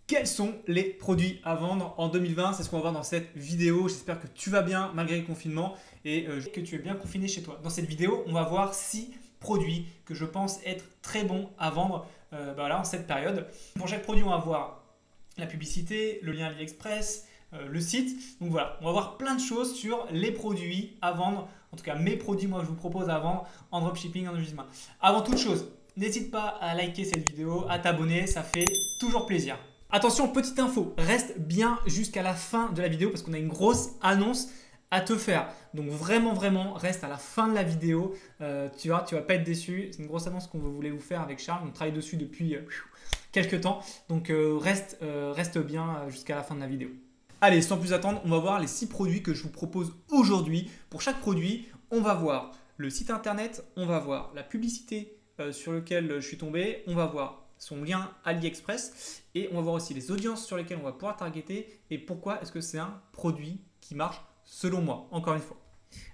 Quels sont les produits à vendre en 2020? C'est ce qu'on va voir dans cette vidéo. J'espère que tu vas bien malgré le confinement et que tu es bien confiné chez toi. Dans cette vidéo, on va voir 6 produits que je pense être très bons à vendre en cette période. Pour chaque produit, on va voir la publicité, le lien AliExpress, le site. Donc voilà, on va voir plein de choses sur les produits à vendre. En tout cas, mes produits, moi, je vous propose à vendre en dropshipping, en enregistrement. Avant toute chose, n'hésite pas à liker cette vidéo, à t'abonner, ça fait toujours plaisir. Attention, petite info, reste bien jusqu'à la fin de la vidéo parce qu'on a une grosse annonce à te faire. Donc vraiment, reste à la fin de la vidéo. Tu vas pas être déçu. C'est une grosse annonce qu'on voulait vous faire avec Charles. On travaille dessus depuis quelques temps. Donc reste bien jusqu'à la fin de la vidéo. Allez, sans plus attendre, on va voir les 6 produits que je vous propose aujourd'hui. Pour chaque produit, on va voir le site internet, on va voir la publicité sur laquelle je suis tombé, on va voir son lien AliExpress et on va voir aussi les audiences sur lesquelles on va pouvoir targeter et pourquoi est-ce que c'est un produit qui marche selon moi, encore une fois.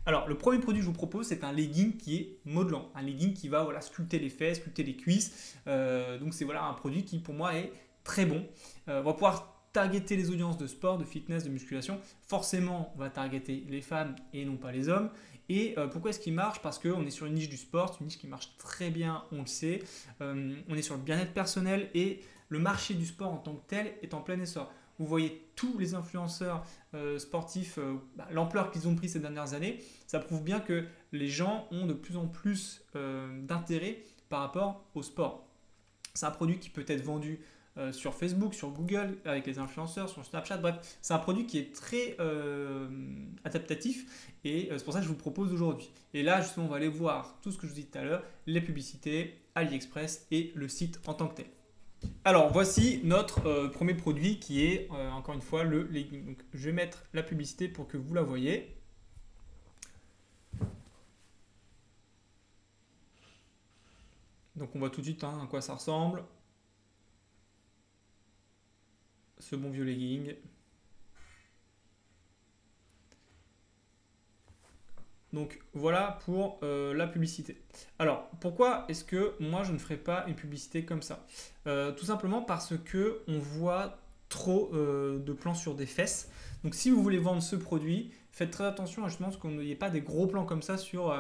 Alors, le premier produit que je vous propose, c'est un legging qui est modelant, un legging qui va sculpter les fesses, sculpter les cuisses. Donc, c'est un produit qui pour moi est très bon. On va pouvoir targeter les audiences de sport, de fitness, de musculation. Forcément, on va targeter les femmes et non pas les hommes. Et pourquoi est-ce qu'il marche? Parce qu'on est sur une niche du sport, c'est une niche qui marche très bien, on le sait. On est sur le bien-être personnel et le marché du sport en tant que tel est en plein essor. Vous voyez tous les influenceurs sportifs, l'ampleur qu'ils ont pris ces dernières années, ça prouve bien que les gens ont de plus en plus d'intérêt par rapport au sport. C'est un produit qui peut être vendu sur Facebook, sur Google, avec les influenceurs, sur Snapchat, bref, c'est un produit qui est très adaptatif et c'est pour ça que je vous le propose aujourd'hui. Et là, justement, on va aller voir tout ce que je vous dis tout à l'heure, les publicités, AliExpress et le site en tant que tel. Alors, voici notre premier produit qui est, encore une fois, le legging. Donc, je vais mettre la publicité pour que vous la voyez. Donc, on voit tout de suite à quoi ça ressemble. Ce bon vieux legging. Donc voilà pour la publicité. Alors pourquoi est-ce que moi je ne ferai pas une publicité comme ça? Tout simplement parce que on voit trop de plans sur des fesses. Donc si vous voulez vendre ce produit, faites très attention justement à ce qu'on n'y ait pas des gros plans comme ça sur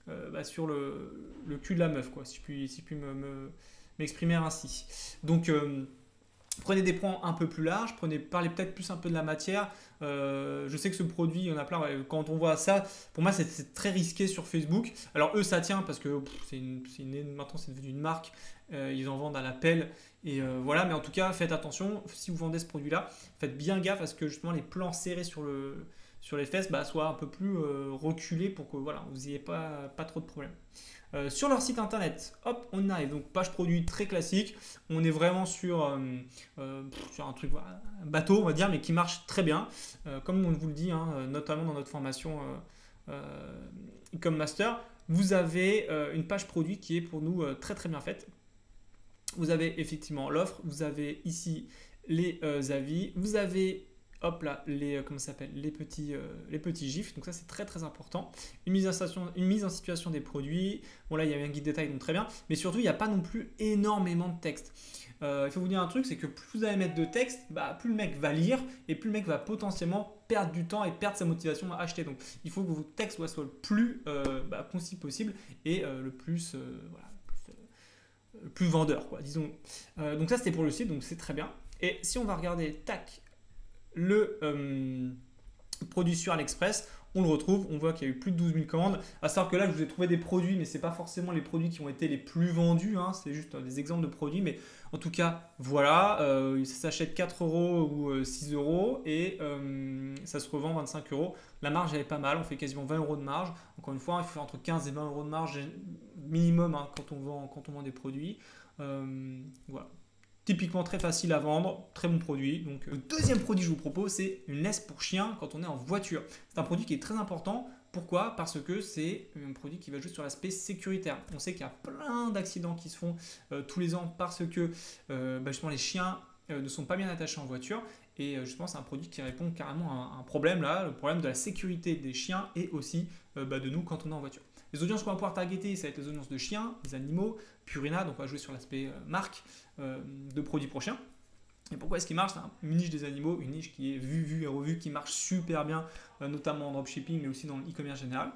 le cul de la meuf, quoi, si je puis m'exprimer ainsi. Donc prenez des plans un peu plus larges, parlez peut-être plus un peu de la matière. Je sais que ce produit, il y en a plein. Quand on voit ça, pour moi, c'est très risqué sur Facebook. Alors eux, ça tient parce que maintenant, c'est devenu une marque. Ils en vendent à la pelle. Et voilà, mais en tout cas, faites attention. Si vous vendez ce produit-là, faites bien gaffe à ce que justement les plans serrés sur les fesses soient un peu plus reculés pour que vous n'ayez pas trop de problèmes. Sur leur site internet, hop, on arrive. Donc page produit très classique. On est vraiment sur un truc bateau, on va dire, mais qui marche très bien. Comme on vous le dit, notamment dans notre formation e-com master, vous avez une page produit qui est pour nous très très bien faite. Vous avez effectivement l'offre, vous avez ici les avis, vous avez hop là, les petits gifs, donc ça c'est très très important. Une mise en situation des produits. Bon là il y a un guide détail, donc très bien, mais surtout il n'y a pas non plus énormément de texte. Il faut vous dire un truc, c'est que plus vous allez mettre de texte, plus le mec va lire et plus le mec va potentiellement perdre du temps et perdre sa motivation à acheter. Donc il faut que votre texte soit le plus concis possible et le plus vendeur, quoi, disons. Donc ça c'était pour le site, donc c'est très bien. Et si on va regarder, tac, le produit sur AliExpress, on le retrouve, on voit qu'il y a eu plus de 12 000 commandes. À savoir que là, je vous ai trouvé des produits, mais ce n'est pas forcément les produits qui ont été les plus vendus, c'est juste des exemples de produits. Mais en tout cas, voilà, ça s'achète 4 € ou 6 € et ça se revend 25 €. La marge, elle est pas mal, on fait quasiment 20 € de marge. Encore une fois, il faut entre 15 et 20 € de marge minimum quand on vend des produits. Voilà. Typiquement très facile à vendre, très bon produit. Donc, le deuxième produit que je vous propose, c'est une laisse pour chien quand on est en voiture. C'est un produit qui est très important. Pourquoi? Parce que c'est un produit qui va jouer sur l'aspect sécuritaire. On sait qu'il y a plein d'accidents qui se font tous les ans parce que justement les chiens ne sont pas bien attachés en voiture. Et justement, c'est un produit qui répond carrément à un problème là, le problème de la sécurité des chiens et aussi de nous quand on est en voiture. Les audiences qu'on va pouvoir targeter, ça va être les audiences de chiens, des animaux, Purina, donc on va jouer sur l'aspect marque de produits pour chiens. Et pourquoi est-ce qu'il marche? C'est une niche des animaux, une niche qui est vue et revue, qui marche super bien, notamment en dropshipping, mais aussi dans le général.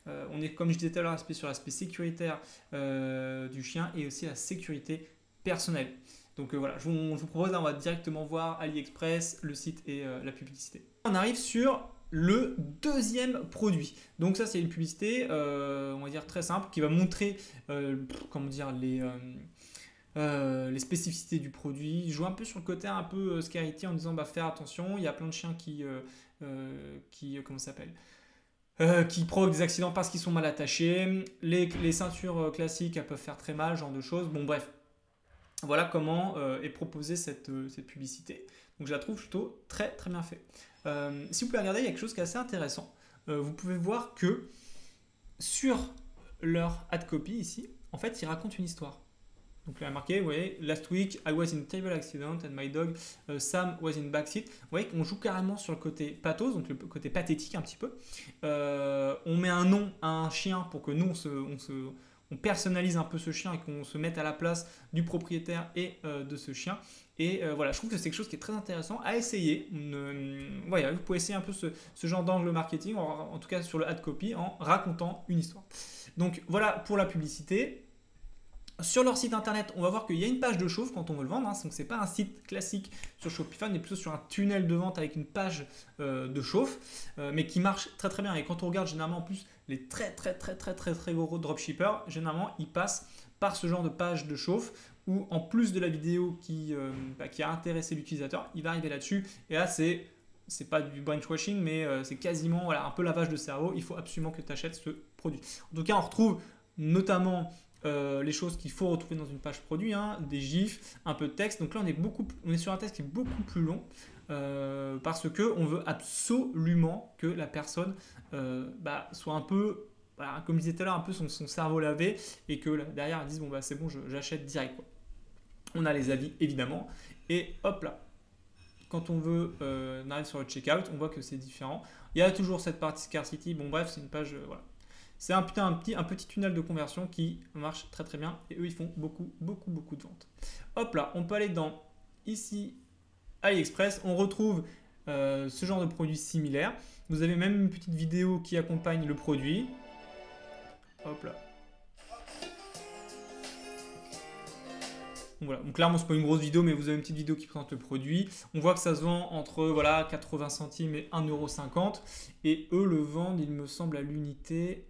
On est, comme je disais tout à l'heure, sur l'aspect sécuritaire du chien et aussi la sécurité personnelle. Donc voilà, je vous propose, là, on va directement voir AliExpress, le site et la publicité. On arrive sur le deuxième produit. Donc ça, c'est une publicité, on va dire très simple, qui va montrer comment dire, les spécificités du produit. Je joue un peu sur le côté un peu scarity en disant bah, faire attention, il y a plein de chiens comment ça s'appelle qui provoquent des accidents parce qu'ils sont mal attachés. Les ceintures classiques, elles peuvent faire très mal, ce genre de choses. Bon, bref, voilà comment est proposée cette publicité. Donc, je la trouve plutôt très, très bien fait. Si vous pouvez regarder, il y a quelque chose qui est assez intéressant. Vous pouvez voir que sur leur ad copy ici, en fait, ils racontent une histoire. Donc là, il y a marqué, vous voyez, last week, I was in a terrible accident and my dog Sam was in backseat. Vous voyez qu'on joue carrément sur le côté pathos, donc le côté pathétique un petit peu. On met un nom à un chien pour que nous, on personnalise un peu ce chien et qu'on se mette à la place du propriétaire et de ce chien. Et voilà, je trouve que c'est quelque chose qui est très intéressant à essayer. Voilà, vous pouvez essayer un peu ce genre d'angle marketing, en tout cas sur le ad copy, en racontant une histoire. Donc voilà pour la publicité. Sur leur site internet, on va voir qu'il y a une page de chauffe quand on veut le vendre. Donc, ce n'est pas un site classique sur Shopify, on est plutôt sur un tunnel de vente avec une page de chauffe, mais qui marche très très bien. Et quand on regarde généralement en plus les très gros dropshippers, généralement ils passent par ce genre de page de chauffe où en plus de la vidéo qui a intéressé l'utilisateur, il va arriver là-dessus. Et là, c'est pas du brainwashing, mais c'est quasiment voilà, un peu lavage de cerveau. Il faut absolument que tu achètes ce produit. En tout cas, on retrouve notamment les choses qu'il faut retrouver dans une page produit, hein, des gifs, un peu de texte. Donc là, on est sur un texte qui est beaucoup plus long parce qu'on veut absolument que la personne soit un peu, voilà, comme je disais tout à l'heure, un peu son cerveau lavé et que là, derrière, elle dise bon, bah, c'est bon, j'achète direct, quoi. On a les avis, évidemment. Et hop là, quand on veut arriver sur le checkout, on voit que c'est différent. Il y a toujours cette partie scarcity. Bon, bref, c'est une page, voilà. C'est un petit tunnel de conversion qui marche très très bien et eux ils font beaucoup de ventes. Hop là, on peut aller dans ici AliExpress, on retrouve ce genre de produit similaire. Vous avez même une petite vidéo qui accompagne le produit. Hop là. Donc voilà, donc clairement c'est pas une grosse vidéo mais vous avez une petite vidéo qui présente le produit. On voit que ça se vend entre voilà, 80 centimes et 1,50 € et eux le vendent il me semble à l'unité.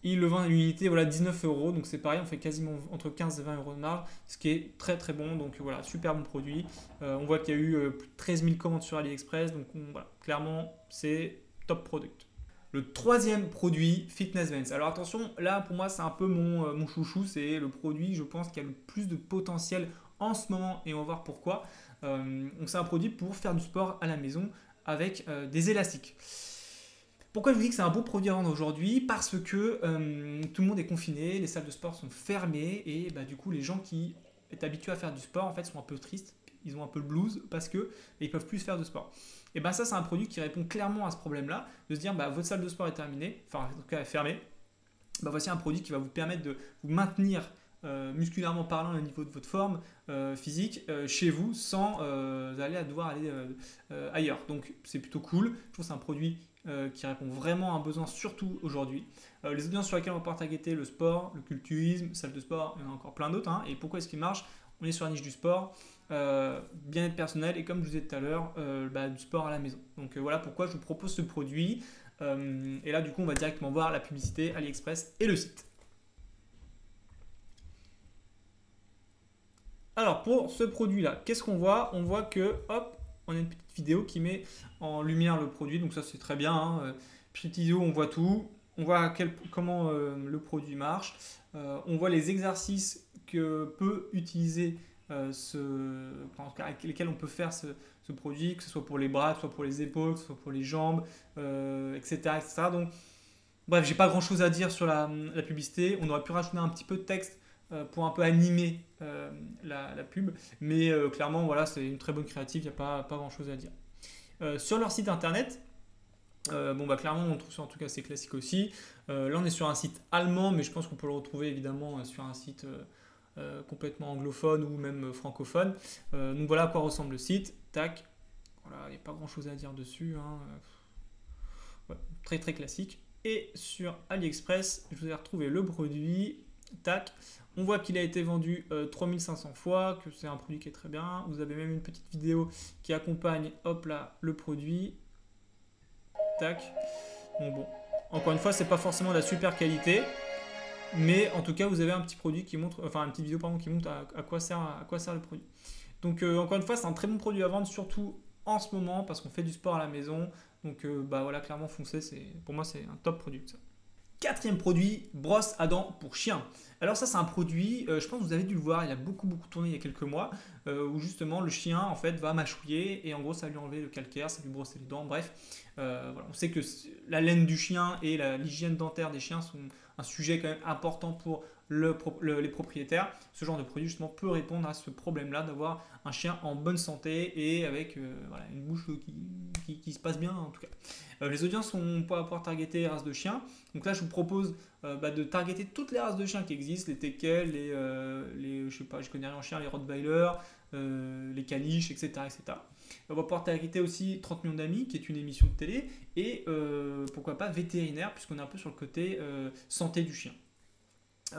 Il le vend à l'unité, voilà, 19 €, donc c'est pareil, on fait quasiment entre 15 et 20 € de marge, ce qui est très très bon, donc voilà, super bon produit. On voit qu'il y a eu plus de 13 000 commandes sur AliExpress, donc voilà, clairement c'est top product. Le troisième produit, Fitness Vents. Alors attention, là pour moi c'est un peu mon chouchou, c'est le produit je pense qui a le plus de potentiel en ce moment et on va voir pourquoi. Donc c'est un produit pour faire du sport à la maison avec des élastiques. Pourquoi je vous dis que c'est un bon produit à vendre aujourd'hui? Parce que tout le monde est confiné, les salles de sport sont fermées et du coup les gens qui sont habitués à faire du sport en fait sont un peu tristes, ils ont un peu le blues parce qu'ils ne peuvent plus faire de sport. Et ça c'est un produit qui répond clairement à ce problème-là, de se dire votre salle de sport est terminée, enfin en tout cas est fermée, voici un produit qui va vous permettre de vous maintenir musculairement parlant au niveau de votre forme physique chez vous sans devoir aller ailleurs. Donc c'est plutôt cool, je trouve que c'est un produit qui répond vraiment à un besoin, surtout aujourd'hui. Les audiences sur lesquelles on va pouvoir targeter le sport, le culturisme, salle de sport, il y en a encore plein d'autres. Et pourquoi est-ce qu'il marche? On est sur la niche du sport, bien-être personnel et comme je vous disais tout à l'heure, du sport à la maison. Donc voilà pourquoi je vous propose ce produit. Et là, du coup, on va directement voir la publicité AliExpress et le site. Alors, pour ce produit-là, qu'est-ce qu'on voit? On voit que, hop, on a une petite vidéo qui met en lumière le produit, donc ça c'est très bien. Petite vidéo, on voit tout, on voit comment le produit marche, on voit les exercices que peut utiliser avec lesquels on peut faire ce produit, que ce soit pour les bras, que ce soit pour les épaules, que ce soit pour les jambes, etc., etc. Donc, bref, j'ai pas grand chose à dire sur la publicité. On aurait pu rajouter un petit peu de texte pour un peu animer la pub, mais clairement voilà, c'est une très bonne créative, il n'y a pas grand chose à dire. Sur leur site internet, clairement on trouve ça, en tout cas c'est classique aussi. Là on est sur un site allemand, mais je pense qu'on peut le retrouver évidemment sur un site complètement anglophone ou même francophone. Donc voilà à quoi ressemble le site. Tac, voilà, il n'y a pas grand chose à dire dessus, hein. Ouais, très très classique. Et sur AliExpress, je vous ai retrouvé le produit. Tac, on voit qu'il a été vendu 3500 fois, que c'est un produit qui est très bien. Vous avez même une petite vidéo qui accompagne, hop là, le produit. Tac. Bon, encore une fois, c'est pas forcément de la super qualité, mais en tout cas, vous avez un petit produit qui montre, enfin, une petite vidéo pardon, qui montre à quoi sert le produit. Donc, encore une fois, c'est un très bon produit à vendre, surtout en ce moment, parce qu'on fait du sport à la maison. Donc, bah voilà, clairement, foncez, pour moi, c'est un top produit, ça. Quatrième produit, brosse à dents pour chien. Alors ça c'est un produit, je pense que vous avez dû le voir, il a beaucoup tourné il y a quelques mois, où justement le chien en fait va mâchouiller et en gros ça va lui enlever le calcaire, ça va lui brosser les dents, bref. Voilà. On sait que la laine du chien et l'hygiène dentaire des chiens sont un sujet quand même important pour les propriétaires. Ce genre de produit justement peut répondre à ce problème-là d'avoir un chien en bonne santé et avec voilà, une bouche qui se passe bien en tout cas. Les audiences vont pouvoir targeter les races de chiens. Donc là, je vous propose de targeter toutes les races de chiens qui existent, les teckels, je sais pas, je connais rien en chien, les rottweiler, les caniches, etc., etc. On va pouvoir targeter aussi 30 millions d'amis, qui est une émission de télé, et pourquoi pas vétérinaire, puisqu'on est un peu sur le côté santé du chien.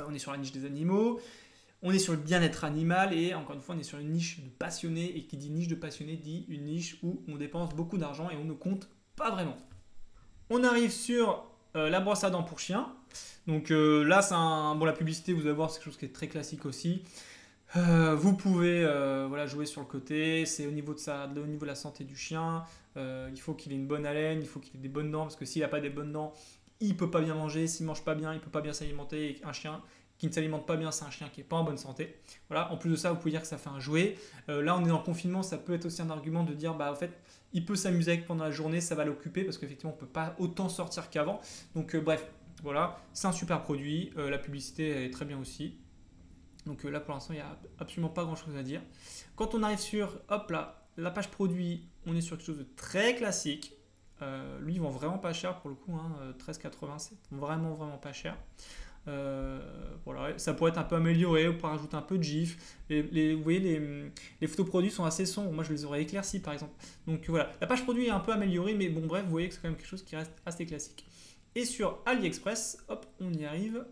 On est sur la niche des animaux, on est sur le bien-être animal, et encore une fois, on est sur une niche de passionnés, et qui dit niche de passionnés dit une niche où on dépense beaucoup d'argent et on ne compte pas vraiment. On arrive sur la brosse à dents pour chien. Donc là, la publicité, vous allez voir, c'est quelque chose qui est très classique aussi. Vous pouvez voilà, jouer sur le côté, c'est au niveau de la santé du chien. Il faut qu'il ait une bonne haleine, il faut qu'il ait des bonnes dents, parce que s'il n'a pas des bonnes dents, il ne peut pas bien manger. S'il ne mange pas bien, il ne peut pas bien s'alimenter. Et un chien qui ne s'alimente pas bien, c'est un chien qui n'est pas en bonne santé. Voilà. En plus de ça, vous pouvez dire que ça fait un jouet. Là, on est en confinement, ça peut être aussi un argument de dire, bah en fait, il peut s'amuser avec pendant la journée, ça va l'occuper, parce qu'effectivement, on ne peut pas autant sortir qu'avant. Donc bref, voilà, c'est un super produit. La publicité est très bien aussi. Donc là, pour l'instant, il n'y a absolument pas grand-chose à dire. Quand on arrive sur, hop là, la page produit, on est sur quelque chose de très classique. Lui, il vend vraiment pas cher pour le coup, hein, 13,80, c'est vraiment pas cher. Voilà, ça pourrait être un peu amélioré, on pourrait rajouter un peu de GIF. Vous voyez, les photos produits sont assez sombres. Moi, je les aurais éclaircies par exemple. Donc voilà, la page produit est un peu améliorée, mais bon, bref, vous voyez que c'est quand même quelque chose qui reste assez classique. Et sur AliExpress, hop, on y arrive.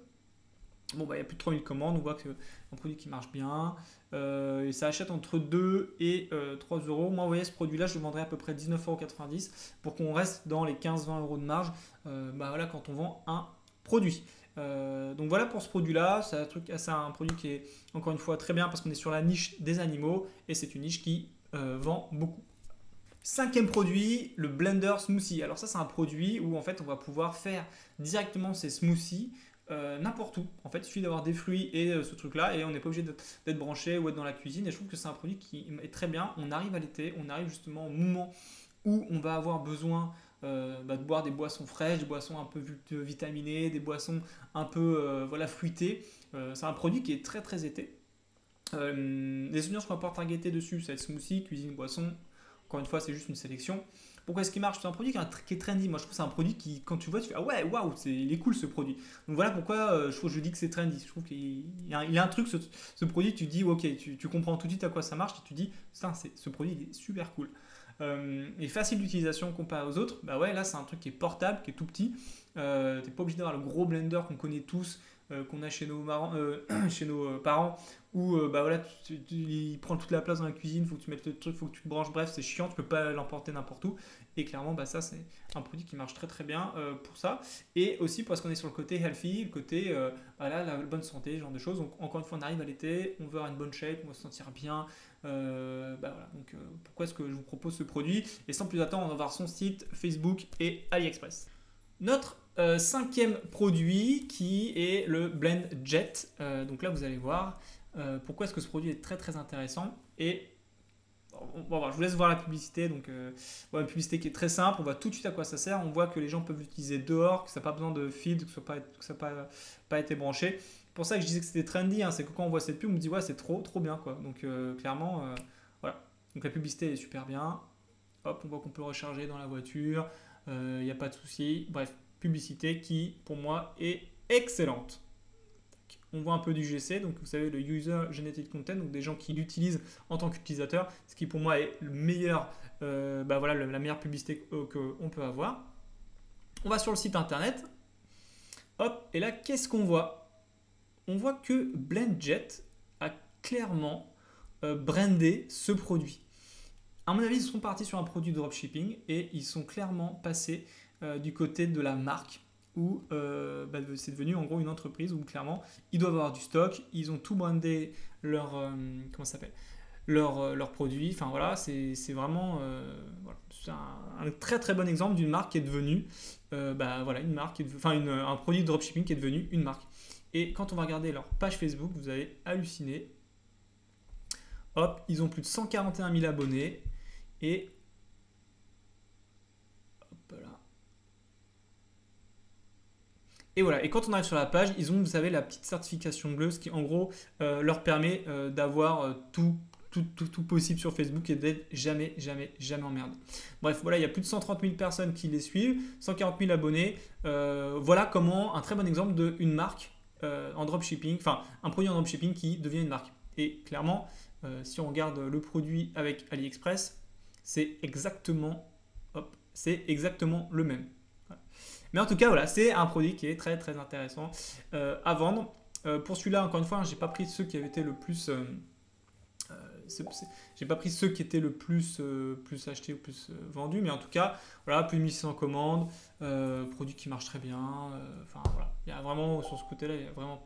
Bon, bah, il y a plus de 3000 commandes, on voit que c'est un produit qui marche bien. Et ça achète entre 2 et 3 euros. Moi, vous voyez, ce produit-là, je le vendrais à peu près 19,90 € pour qu'on reste dans les 15-20 euros de marge bah, voilà, quand on vend un produit. Donc voilà pour ce produit-là. C'est un produit qui est encore une fois très bien parce qu'on est sur la niche des animaux et c'est une niche qui vend beaucoup. Cinquième produit, le blender smoothie. Alors ça, c'est un produit où en fait on va pouvoir faire directement ces smoothies n'importe où. En fait, il suffit d'avoir des fruits et ce truc-là et on n'est pas obligé d'être branché ou être dans la cuisine. Et je trouve que c'est un produit qui est très bien. On arrive à l'été, on arrive justement au moment où on va avoir besoin de boire des boissons fraîches, des boissons un peu vitaminées, des boissons un peu voilà, fruitées. C'est un produit qui est très très été. Les audiences qu'on va pouvoir targeter dessus, ça va être smoothie, cuisine, boisson. Encore une fois, c'est juste une sélection. Pourquoi est-ce qu'il marche? C'est un produit qui est trendy. Moi, je trouve que c'est un produit qui, quand tu vois, tu fais ah ouais, waouh, il est cool ce produit. Donc voilà pourquoi je dis que c'est trendy. Je trouve qu'il y a un truc, ce produit, tu dis ok, tu comprends tout de suite à quoi ça marche et tu dis ce produit il est super cool. Et facile d'utilisation comparé aux autres. Bah ouais, là c'est un truc qui est portable, qui est tout petit. T'es pas obligé d'avoir le gros blender qu'on connaît tous, qu'on a chez nos parents, où bah voilà, il prend toute la place dans la cuisine, faut que tu mettes le truc, faut que tu te branches, bref, c'est chiant, tu peux pas l'emporter n'importe où. Et clairement, bah ça c'est un produit qui marche très très bien pour ça. Et aussi parce qu'on est sur le côté healthy, le côté voilà, la bonne santé, ce genre de choses. Donc encore une fois, on arrive à l'été, on veut avoir une bonne shape, on va se sentir bien. Bah voilà, donc pourquoi est-ce que je vous propose ce produit? Et sans plus attendre, on va voir son site, Facebook et AliExpress. Notre cinquième produit qui est le Blend Jet. Donc là, vous allez voir pourquoi est-ce que ce produit est très très intéressant. Et bon, je vous laisse voir la publicité. Donc, une publicité qui est très simple. On voit tout de suite à quoi ça sert. On voit que les gens peuvent l'utiliser dehors, que ça n'a pas besoin de fil, que ça n'a pas été branché. C'est pour ça que je disais que c'était trendy. Hein, c'est que quand on voit cette pub, on me dit ouais, c'est trop bien quoi. Donc clairement, voilà. Donc la publicité est super bien. Hop, on voit qu'on peut le recharger dans la voiture. Il n'y a pas de souci. Bref, publicité qui pour moi est excellente. on voit un peu du GC, donc vous savez le User Generated Content, donc des gens qui l'utilisent en tant qu'utilisateur, ce qui pour moi est le meilleur, voilà, la meilleure publicité qu'on peut avoir. On va sur le site internet, hop, et là qu'est-ce qu'on voit? On voit que BlendJet a clairement brandé ce produit. À mon avis, ils sont partis sur un produit dropshipping et ils sont clairement passés du côté de la marque où c'est devenu en gros une entreprise où clairement ils doivent avoir du stock, ils ont tout brandé leur leurs produits. Enfin voilà, c'est vraiment voilà, c'est un très très bon exemple d'une marque qui est devenue voilà, une marque, un produit de dropshipping qui est devenu une marque. Et quand on va regarder leur page Facebook, vous allez halluciner. Hop, ils ont plus de 141 000 abonnés et hop là. Et voilà, et quand on arrive sur la page, ils ont, vous savez, la petite certification bleue, ce qui en gros leur permet d'avoir tout possible sur Facebook et d'être jamais emmerdé. Bref, voilà, il y a plus de 130 000 personnes qui les suivent, 140 000 abonnés. Voilà comment un très bon exemple d'une marque en dropshipping, enfin un produit en dropshipping qui devient une marque. Et clairement, si on regarde le produit avec AliExpress, c'est exactement le même. Voilà. Mais en tout cas, voilà, c'est un produit qui est très très intéressant à vendre. Pour celui-là, encore une fois, j'ai pas pris ceux qui avaient été le plus j'ai pas pris ceux qui étaient le plus achetés ou plus vendus, mais en tout cas, voilà, plus de 1600 commandes, produit qui marche très bien. Enfin voilà, il y a vraiment sur ce côté-là, il n'y a vraiment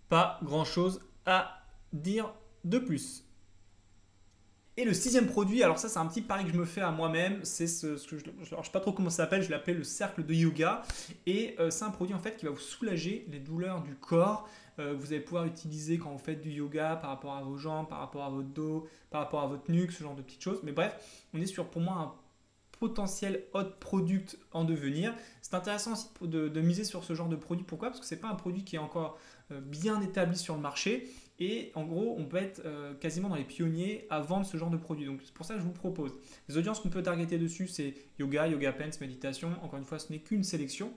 pas grand-chose à dire de plus. Et le sixième produit, alors ça c'est un petit pari que je me fais à moi-même, c'est ce que je ne sais pas trop comment ça s'appelle, je l'appelle le cercle de yoga. Et c'est un produit en fait qui va vous soulager les douleurs du corps. Vous allez pouvoir utiliser quand vous faites du yoga par rapport à vos jambes, par rapport à votre dos, par rapport à votre nuque, ce genre de petites choses. Mais bref, on est sur pour moi un potentiel hot product en devenir. C'est intéressant aussi de miser sur ce genre de produit. Pourquoi? Parce que ce n'est pas un produit qui est encore bien établi sur le marché. Et en gros, on peut être quasiment dans les pionniers à vendre ce genre de produit. Donc c'est pour ça que je vous propose. Les audiences qu'on peut targeter dessus, c'est yoga, yoga pants, méditation. Encore une fois, ce n'est qu'une sélection.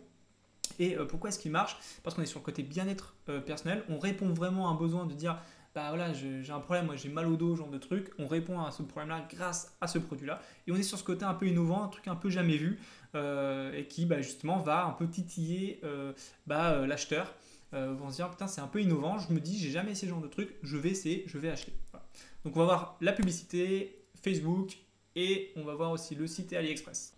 Et pourquoi est-ce qu'il marche? Parce qu'on est sur le côté bien-être personnel. On répond vraiment à un besoin de dire bah voilà, j'ai un problème, moi j'ai mal au dos, ce genre de truc. On répond à ce problème-là grâce à ce produit-là. Et on est sur ce côté un peu innovant, un truc un peu jamais vu et qui justement va un peu titiller l'acheteur. Vont se dire putain c'est un peu innovant, je me dis j'ai jamais essayé ce genre de truc, je vais essayer, je vais acheter. Voilà. Donc on va voir la publicité, Facebook et on va voir aussi le site et AliExpress.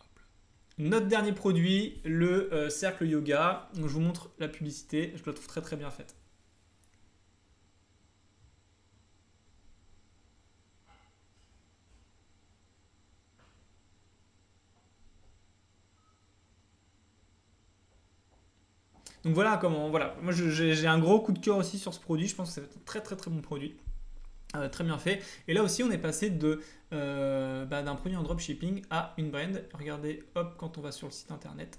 Notre dernier produit, le cercle yoga. Donc, je vous montre la publicité, je la trouve très très bien faite. Donc voilà comment, voilà. Moi j'ai un gros coup de cœur aussi sur ce produit, je pense que c'est un très très très bon produit. Très bien fait. Et là aussi, on est passé d'un produit en dropshipping à une brand. Regardez, hop, quand on va sur le site internet,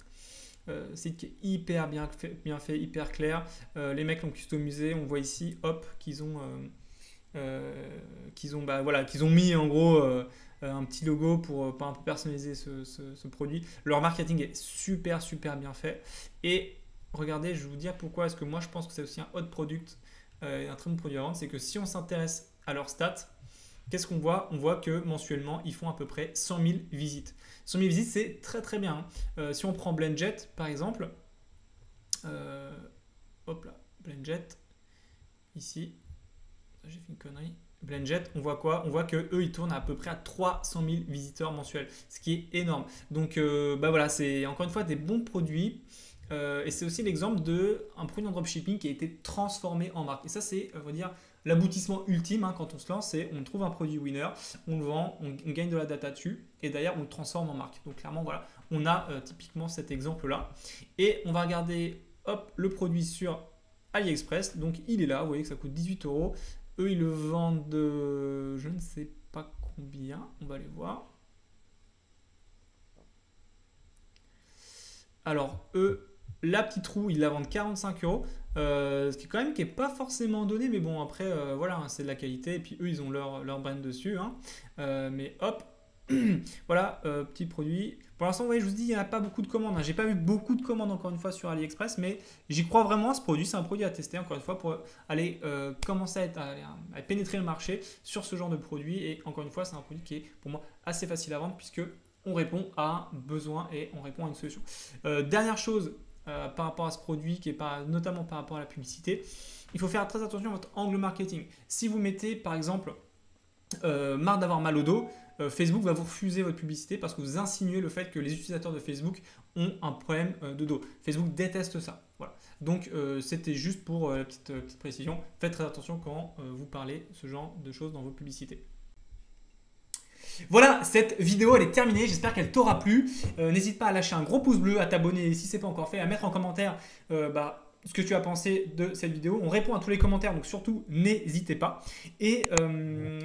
site qui est hyper bien fait, hyper clair. Les mecs l'ont customisé. On voit ici, hop, qu'ils ont mis en gros un petit logo pour un peu personnaliser ce produit. Leur marketing est super bien fait. Et regardez, je vais vous dire pourquoi est-ce que moi je pense que c'est aussi un hot product, un très bon produit à vendre. C'est que si on s'intéresse à leurs stats, qu'est-ce qu'on voit? On voit que mensuellement, ils font à peu près 100 000 visites. 100 000 visites, c'est très très bien. Si on prend BlendJet, par exemple, hop là, BlendJet, ici, j'ai fait une connerie. BlendJet, on voit quoi? On voit qu'eux, ils tournent à peu près à 300 000 visiteurs mensuels, ce qui est énorme. Donc voilà, c'est encore une fois des bons produits. Et c'est aussi l'exemple d'un produit en dropshipping qui a été transformé en marque. Et ça, c'est, on va dire, l'aboutissement ultime quand on se lance, c'est on trouve un produit winner, on le vend, on gagne de la data dessus et derrière on le transforme en marque. Donc clairement voilà, on a typiquement cet exemple-là. Et on va regarder le produit sur AliExpress. Donc il est là, vous voyez que ça coûte 18 €. Eux ils le vendent je ne sais pas combien, on va aller voir. Alors eux, la petite roue, ils la vendent 45 €. Ce qui est quand même qui n'est pas forcément donné, mais bon après voilà, c'est de la qualité et puis eux ils ont leur brand dessus. Mais hop, Voilà, petit produit. Pour l'instant, ouais, je vous dis, il n'y a pas beaucoup de commandes, hein. J'ai pas vu beaucoup de commandes encore une fois sur AliExpress, mais j'y crois vraiment à ce produit. C'est un produit à tester encore une fois pour aller commencer à pénétrer le marché sur ce genre de produit. Et encore une fois, c'est un produit qui est pour moi assez facile à vendre puisque on répond à un besoin et on répond à une solution. Dernière chose par rapport à ce produit, qui est notamment par rapport à la publicité, il faut faire très attention à votre angle marketing. Si vous mettez par exemple marre d'avoir mal au dos, Facebook va vous refuser votre publicité parce que vous insinuez le fait que les utilisateurs de Facebook ont un problème de dos. Facebook déteste ça. Voilà. Donc c'était juste pour la petite précision. Faites très attention quand vous parlez ce genre de choses dans vos publicités. Voilà, cette vidéo elle est terminée, j'espère qu'elle t'aura plu. N'hésite pas à lâcher un gros pouce bleu, à t'abonner si ce n'est pas encore fait, à mettre en commentaire ce que tu as pensé de cette vidéo. On répond à tous les commentaires, donc surtout n'hésitez pas. Et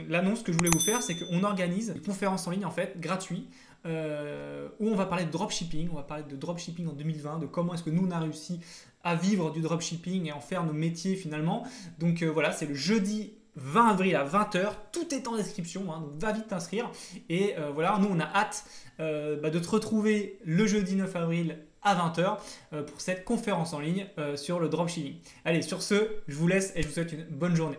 l'annonce que je voulais vous faire, c'est qu'on organise une conférence en ligne en fait, gratuite, où on va parler de dropshipping. On va parler de dropshipping en 2020, de comment est-ce que nous on a réussi à vivre du dropshipping et en faire nos métiers finalement. Donc voilà, c'est le jeudi 20 avril à 20h, tout est en description, hein, donc va vite t'inscrire. Et voilà, nous on a hâte de te retrouver le jeudi 9 avril à 20h pour cette conférence en ligne sur le dropshipping. Allez, sur ce, je vous laisse et je vous souhaite une bonne journée.